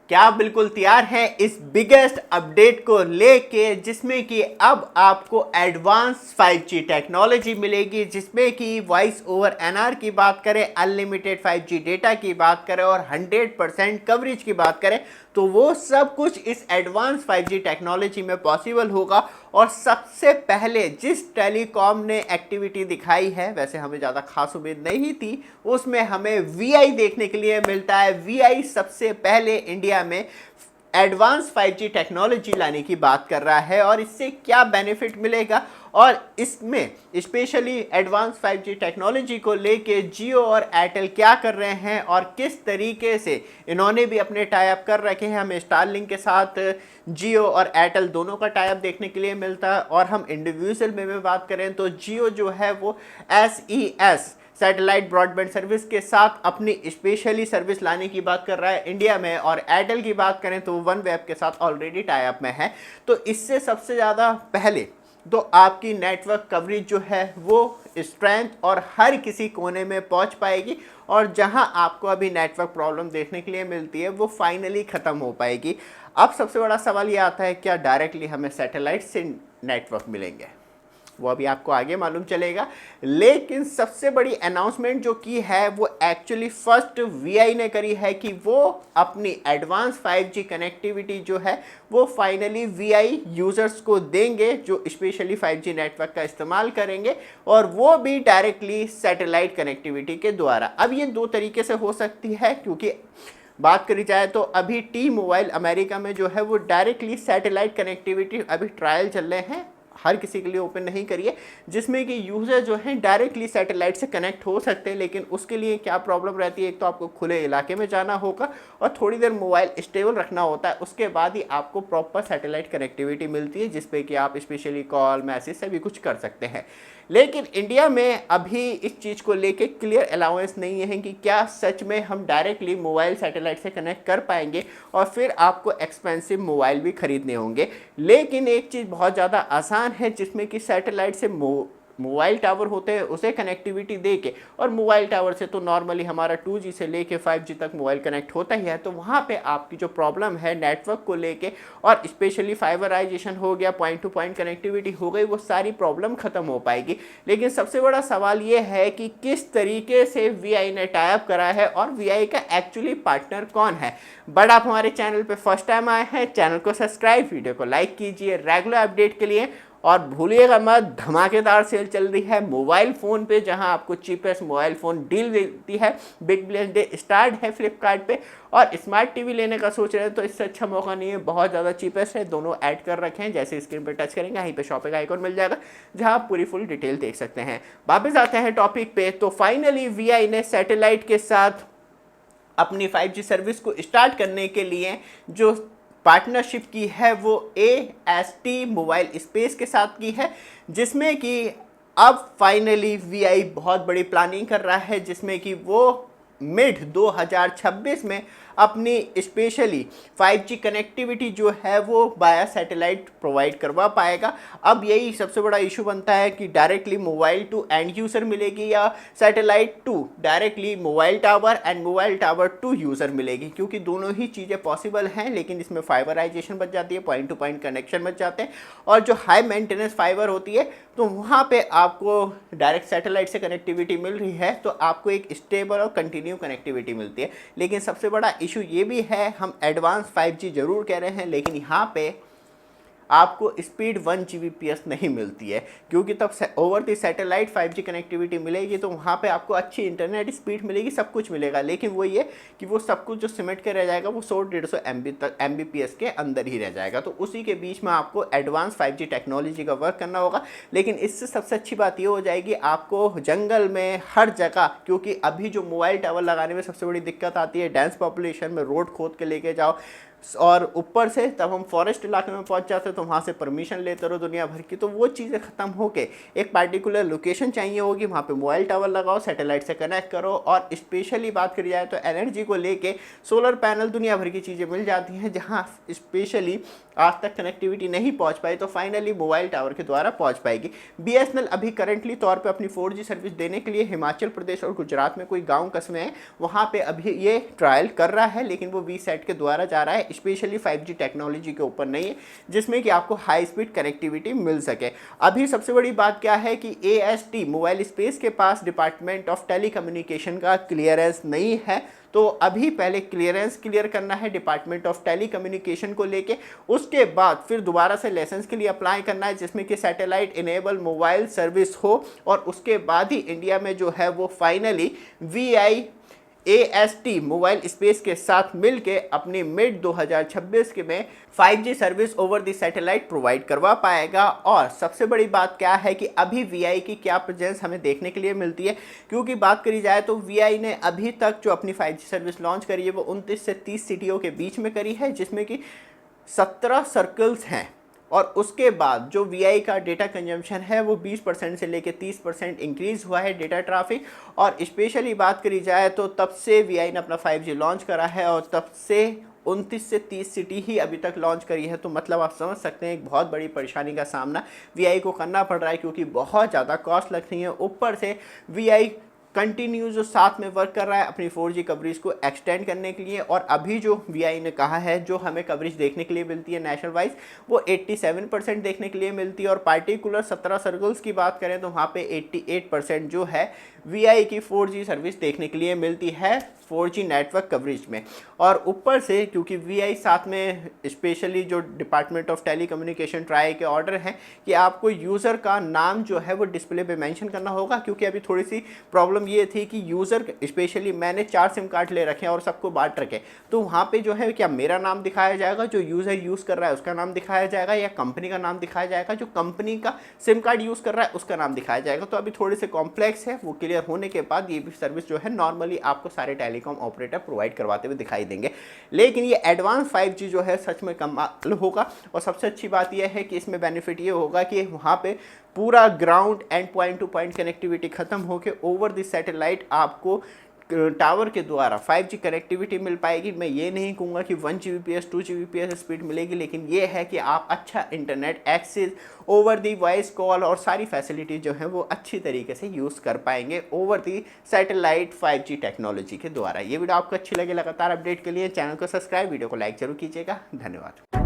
क्या बिल्कुल तैयार हैं इस बिगेस्ट अपडेट को लेके, जिसमें कि अब आपको एडवांस 5G टेक्नोलॉजी मिलेगी, जिसमें कि वॉइस ओवर एनआर की बात करें, अनलिमिटेड 5G डेटा की बात करें और 100% कवरेज की बात करें, तो वो सब कुछ इस एडवांस 5G टेक्नोलॉजी में पॉसिबल होगा। और सबसे पहले जिस टेलीकॉम ने एक्टिविटी दिखाई है, वैसे हमें ज़्यादा खास उम्मीद नहीं थी, उसमें हमें वीआई देखने के लिए मिलता है। वीआई सबसे पहले इंडिया में एडवांस 5G टेक्नोलॉजी लाने की बात कर रहा है और इससे क्या बेनिफिट मिलेगा, और इसमें स्पेशली एडवांस 5G टेक्नोलॉजी को लेके जियो और एयरटेल क्या कर रहे हैं और किस तरीके से इन्होंने भी अपने टाई अप कर रखे हैं। हमें स्टारलिंक के साथ जियो और एयरटेल दोनों का टाई अप देखने के लिए मिलता है। और हम इंडिविजुअल में बात करें तो जियो जो है वो SES सैटेलाइट ब्रॉडबैंड सर्विस के साथ अपनी स्पेशली सर्विस लाने की बात कर रहा है इंडिया में, और एयरटेल की बात करें तो वन वेब के साथ ऑलरेडी टाई अप में है। तो इससे सबसे ज़्यादा पहले तो आपकी नेटवर्क कवरेज जो है वो स्ट्रेंथ और हर किसी कोने में पहुंच पाएगी, और जहां आपको अभी नेटवर्क प्रॉब्लम देखने के लिए मिलती है वो फाइनली ख़त्म हो पाएगी। अब सबसे बड़ा सवाल ये आता है, क्या डायरेक्टली हमें सैटेलाइट से नेटवर्क मिलेंगे? वो अभी आपको आगे मालूम चलेगा। लेकिन सबसे बड़ी अनाउंसमेंट जो की है वो एक्चुअली फर्स्ट वीआई ने करी है कि वो अपनी एडवांस 5G कनेक्टिविटी जो है वो फाइनली वीआई यूजर्स को देंगे, जो स्पेशली 5G नेटवर्क का इस्तेमाल करेंगे, और वो भी डायरेक्टली सैटेलाइट कनेक्टिविटी के द्वारा। अब ये दो तरीके से हो सकती है, क्योंकि बात करी जाए तो अभी टी मोबाइल अमेरिका में जो है वो डायरेक्टली सैटेलाइट कनेक्टिविटी अभी ट्रायल चल रहे हैं, हर किसी के लिए ओपन नहीं करिए, जिसमें कि यूज़र जो हैं डायरेक्टली सैटेलाइट से कनेक्ट हो सकते हैं। लेकिन उसके लिए क्या प्रॉब्लम रहती है, एक तो आपको खुले इलाके में जाना होगा और थोड़ी देर मोबाइल स्टेबल रखना होता है, उसके बाद ही आपको प्रॉपर सैटेलाइट कनेक्टिविटी मिलती है, जिसपे कि आप स्पेशली कॉल मैसेज से भी कुछ कर सकते हैं। लेकिन इंडिया में अभी इस चीज़ को लेके क्लियर अलाउंस नहीं है कि क्या सच में हम डायरेक्टली मोबाइल सैटेलाइट से कनेक्ट कर पाएंगे, और फिर आपको एक्सपेंसिव मोबाइल भी खरीदने होंगे। लेकिन एक चीज़ बहुत ज़्यादा आसान है, जिसमें कि सैटेलाइट से मोबाइल टावर होते हैं उसे कनेक्टिविटी दे के, और मोबाइल टावर से तो नॉर्मली हमारा 2G से लेके 5G तक मोबाइल कनेक्ट होता ही है। तो वहाँ पे आपकी जो प्रॉब्लम है नेटवर्क को लेके, और स्पेशली फाइबराइजेशन हो गया, पॉइंट टू पॉइंट कनेक्टिविटी हो गई, वो सारी प्रॉब्लम खत्म हो पाएगी। लेकिन सबसे बड़ा सवाल ये है कि किस तरीके से वीआई ने टाई अप करा है और वीआई का एक्चुअली पार्टनर कौन है। बट आप हमारे चैनल पे फर्स्ट टाइम आए हैं, चैनल को सब्सक्राइब, वीडियो को लाइक कीजिए रेगुलर अपडेट के लिए। और भूलिएगा मत, धमाकेदार सेल चल रही है मोबाइल फ़ोन पे, जहां आपको चीपेस्ट मोबाइल फ़ोन डील देती है। बिग बिलियन डे स्टार्ट है फ्लिपकार्ट पे, और स्मार्ट टीवी लेने का सोच रहे हैं तो इससे अच्छा मौका नहीं है, बहुत ज़्यादा चीपेस्ट है। दोनों ऐड कर रखे हैं, जैसे स्क्रीन पे टच करेंगे यहीं पे शॉपिंग आइकॉन मिल जाएगा, जहां आप पूरी फुल डिटेल देख सकते हैं। वापस आते हैं टॉपिक पे, तो फाइनली वीआई ने सैटेलाइट के साथ अपनी 5G सर्विस को स्टार्ट करने के लिए जो पार्टनरशिप की है वो AST मोबाइल स्पेस के साथ की है, जिसमें कि अब फाइनली वीआई बहुत बड़ी प्लानिंग कर रहा है, जिसमें कि वो मिड 2026 में अपनी स्पेशली 5G कनेक्टिविटी जो है वो बाया सैटेलाइट प्रोवाइड करवा पाएगा। अब यही सबसे बड़ा इशू बनता है कि directly mobile to end user मिलेगी या satellite to directly mobile tower and mobile tower to user मिलेगी, क्योंकि दोनों ही चीज़ें पॉसिबल हैं। लेकिन इसमें फाइबराइजेशन बच जाती है, पॉइंट टू पॉइंट कनेक्शन बच जाते हैं, और जो हाई मेंटेनेंस फाइबर होती है तो वहाँ पे आपको डायरेक्ट सैटेलाइट से कनेक्टिविटी मिल रही है, तो आपको एक स्टेबल और कंटिन्यू कनेक्टिविटी मिलती है। लेकिन सबसे बड़ा इशू ये भी है, हम एडवांस 5G जरूर कह रहे हैं, लेकिन यहाँ पे आपको स्पीड 1 Gbps नहीं मिलती है, क्योंकि तब over the satellite 5G connectivity मिलेगी तो वहाँ पे आपको अच्छी इंटरनेट स्पीड मिलेगी, सब कुछ मिलेगा। लेकिन वो ये कि वो सब कुछ जो सिमट के रह जाएगा वो 100-150 Mbps के अंदर ही रह जाएगा। तो उसी के बीच में आपको एडवांस 5G टेक्नोलॉजी का वर्क करना होगा। लेकिन इससे सबसे अच्छी बात ये हो जाएगी, आपको जंगल में हर जगह, क्योंकि अभी जो मोबाइल टावर लगाने में सबसे बड़ी दिक्कत आती है, डेंस पॉपुलेशन में रोड खोद के लेके जाओ, और ऊपर से तब हम फॉरेस्ट इलाके में पहुंच जाते तो वहाँ से परमिशन लेते रहो दुनिया भर की, तो वो चीज़ें ख़त्म होके एक पार्टिकुलर लोकेशन चाहिए होगी, वहाँ पे मोबाइल टावर लगाओ, सैटेलाइट से कनेक्ट करो। और स्पेशली बात करी जाए तो एनर्जी को लेके सोलर पैनल दुनिया भर की चीज़ें मिल जाती हैं, जहाँ स्पेशली आज तक कनेक्टिविटी नहीं पहुँच पाई तो फाइनली मोबाइल टावर के द्वारा पहुँच पाएगी। BSNL अभी करंटली तौर पर अपनी 4G सर्विस देने के लिए हिमाचल प्रदेश और गुजरात में कोई गाँव कस्बे हैं वहाँ पे अभी ये ट्रायल कर रहा है, लेकिन वो VSAT के द्वारा जा रहा है, स्पेशली 5G टेक्नोलॉजी के ऊपर नहीं है, जिसमें कि आपको हाई स्पीड कनेक्टिविटी मिल सके। अभी सबसे बड़ी बात क्या है कि AST मोबाइल स्पेस के पास डिपार्टमेंट ऑफ टेलीकम्युनिकेशन का क्लियरेंस नहीं है, तो अभी पहले क्लियरेंस क्लियर करना है डिपार्टमेंट ऑफ टेलीकम्युनिकेशन को लेके, उसके बाद फिर दोबारा से लाइसेंस के लिए अप्लाई करना है जिसमें कि सैटेलाइट इनेबल मोबाइल सर्विस हो, और उसके बाद ही इंडिया में जो है वो फाइनली VIAST मोबाइल स्पेस के साथ मिलके अपनी मिड 2026 के में 5G service over the satellite provide करवा पाएगा। और सबसे बड़ी बात क्या है कि अभी VI की क्या प्रेजेंस हमें देखने के लिए मिलती है, क्योंकि बात करी जाए तो VI ने अभी तक जो अपनी 5G सर्विस लॉन्च करी है वो 29 से 30 सिटियों के बीच में करी है, जिसमें कि 17 सर्कल्स हैं। और उसके बाद जो VI का डेटा कंजम्पशन है वो 20% से लेकर 30% इंक्रीज़ हुआ है डेटा ट्रैफिक। और स्पेशली बात करी जाए तो तब से VI ने अपना 5G लॉन्च करा है और तब से 29 से 30 सिटी ही अभी तक लॉन्च करी है, तो मतलब आप समझ सकते हैं एक बहुत बड़ी परेशानी का सामना VI को करना पड़ रहा है, क्योंकि बहुत ज़्यादा कॉस्ट लगती है। ऊपर से VI कंटिन्यू जो साथ में वर्क कर रहा है अपनी 4G कवरेज को एक्सटेंड करने के लिए, और अभी जो VI ने कहा है जो हमें कवरेज देखने के लिए मिलती है नेशनल वाइज वो 87% देखने के लिए मिलती है। और पार्टिकुलर 17 सर्कल्स की बात करें तो वहाँ पे 88% जो है VI की 4G सर्विस देखने के लिए मिलती है 4G नेटवर्क कवरेज में। और ऊपर से क्योंकि VI साथ में स्पेशली जो डिपार्टमेंट ऑफ टेलीकम्युनिकेशन ट्राई के ऑर्डर हैं कि आपको यूज़र का नाम जो है वो डिस्प्ले पे मेंशन करना होगा, क्योंकि अभी थोड़ी सी प्रॉब्लम ये थी कि यूज़र स्पेशली मैंने 4 सिम कार्ड ले रखे हैं और सबको बांट रखे, तो वहाँ पे जो है क्या मेरा नाम दिखाया जाएगा, जो यूज़र यूज़ कर रहा है उसका नाम दिखाया जाएगा, या कंपनी का नाम दिखाया जाएगा, जो कंपनी का सिम कार्ड यूज़ कर रहा है उसका नाम दिखाया जाएगा। तो अभी थोड़े से कॉम्प्लेक्स है, वो क्लियर होने के बाद ये भी सर्विस जो है नॉर्मली आपको सारे टेलीकॉम ऑपरेटर प्रोवाइड करवाते हुए दिखाई देंगे। लेकिन ये एडवांस 5G जो है सच में कमाल होगा। और सबसे अच्छी बात यह है कि इसमें बेनिफिट ये होगा कि वहाँ पे पूरा ground and point two point connectivity खत्म होकर ओवर द सैटेलाइट आपको टावर के द्वारा 5G कनेक्टिविटी मिल पाएगी। मैं ये नहीं कहूँगा कि 1 Gbps 2 Gbps स्पीड मिलेगी, लेकिन ये है कि आप अच्छा internet access over the voice call और सारी फैसिलिटी जो है वो अच्छी तरीके से यूज़ कर पाएंगे over the satellite 5G technology के द्वारा। ये वीडियो आपको अच्छी लगे, लगातार अपडेट के लिए चैनल को सब्सक्राइब, वीडियो को लाइक जरूर कीजिएगा। धन्यवाद।